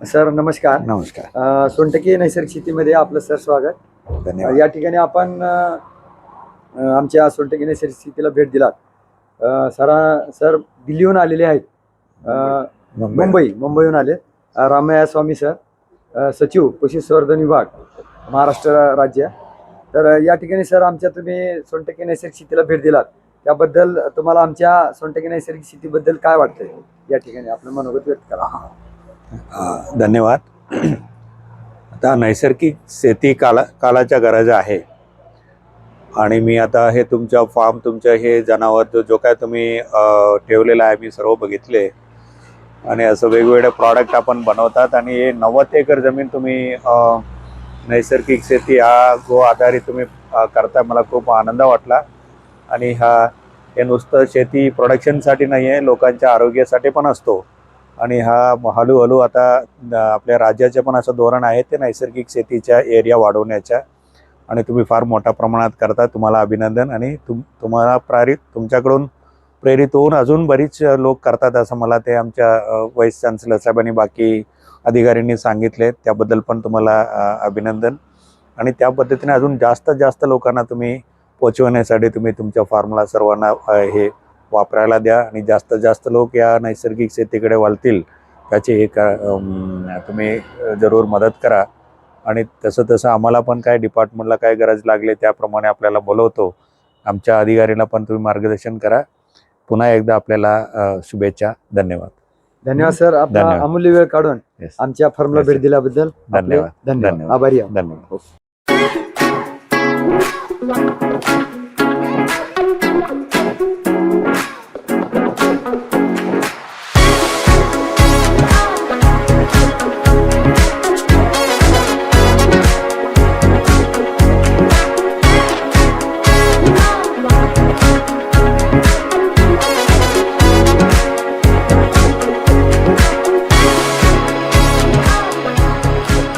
Sir नमस्कार. नमस्कार. सोनटक्के नैसर्गिक शेतीमध्ये आपलं सर स्वागत. धन्यवाद. या ठिकाणी आपण आमच्या सोनटक्के नैसर्गिक शेतीला भेट दिलात. सर दिल्लीहून आलेले आहेत. मुंबईहून आले. रामैया स्वामी सर, सचिव पशुसंवर्धन विभाग महाराष्ट्र राज्य. तर या ठिकाणी सर तुम्ही सोनटक्के नैसर्गिक शेतीला भेट दिलात त्याबद्दल तुम्हाला आमच्या सोनटक्के नैसर्गिक शेतीबद्दल काय वाटतंय या ठिकाणी आपलं मनोगत व्यक्त करा. धन्यवाद. आता नैसर्गिक शेती कालाच्या गरज आहे आणि मी आता हे तुमच्या फार्म तुमचं हे जनावर जो काय तुम्ही ठेवलेला आहे मी सर्व बघितले आणि असं वेगवेगळे प्रॉडक्ट आपण बनवतात आणि हे 90 एकर जमीन तुम्ही नैसर्गिक शेती हा गो आधारित तुम्ही करता. मला खूप आनंद वाटला आणि हे नुसतं शेती प्रोडक्शनसाठी नाही आहे, लोकांच्या आरोग्यासाठी पण असतो आणि हा हळूहळू आता आपल्या राज्याचे पण असं धोरण आहे ते नैसर्गिक शेतीच्या एरिया वाढवण्याच्या आणि तुम्ही फार मोठ्या प्रमाणात करता. तुम्हाला अभिनंदन आणि तुम्हाला तुमच्याकडून प्रेरित होऊन अजून बरीच लोक करतात असं मला ते आमच्या वाईस चान्सलर साहेबांनी बाकी अधिकाऱ्यांनी सांगितले. त्याबद्दल पण तुम्हाला अभिनंदन आणि त्या पद्धतीने अजून जास्त लोकांना तुम्ही पोचवण्यासाठी तुम्ही तुमच्या फार्मला सर्वांना हे वापरायला द्या आणि जास्त लोक या नैसर्गिक शेतीकडे वळतील त्याची एक तुम्ही जरूर मदत करा आणि तसं आम्हाला पण काय डिपार्टमेंटला काय गरज लागली त्याप्रमाणे आपल्याला बोलवतो. आमच्या अधिकाऱ्यांना पण तुम्ही मार्गदर्शन करा. पुन्हा एकदा आपल्याला शुभेच्छा. धन्यवाद सर. आपला अमूल्य वेळ काढून आमच्या फर्मला भेट दिल्याबद्दल धन्यवाद. आभारी आहे. धन्यवाद.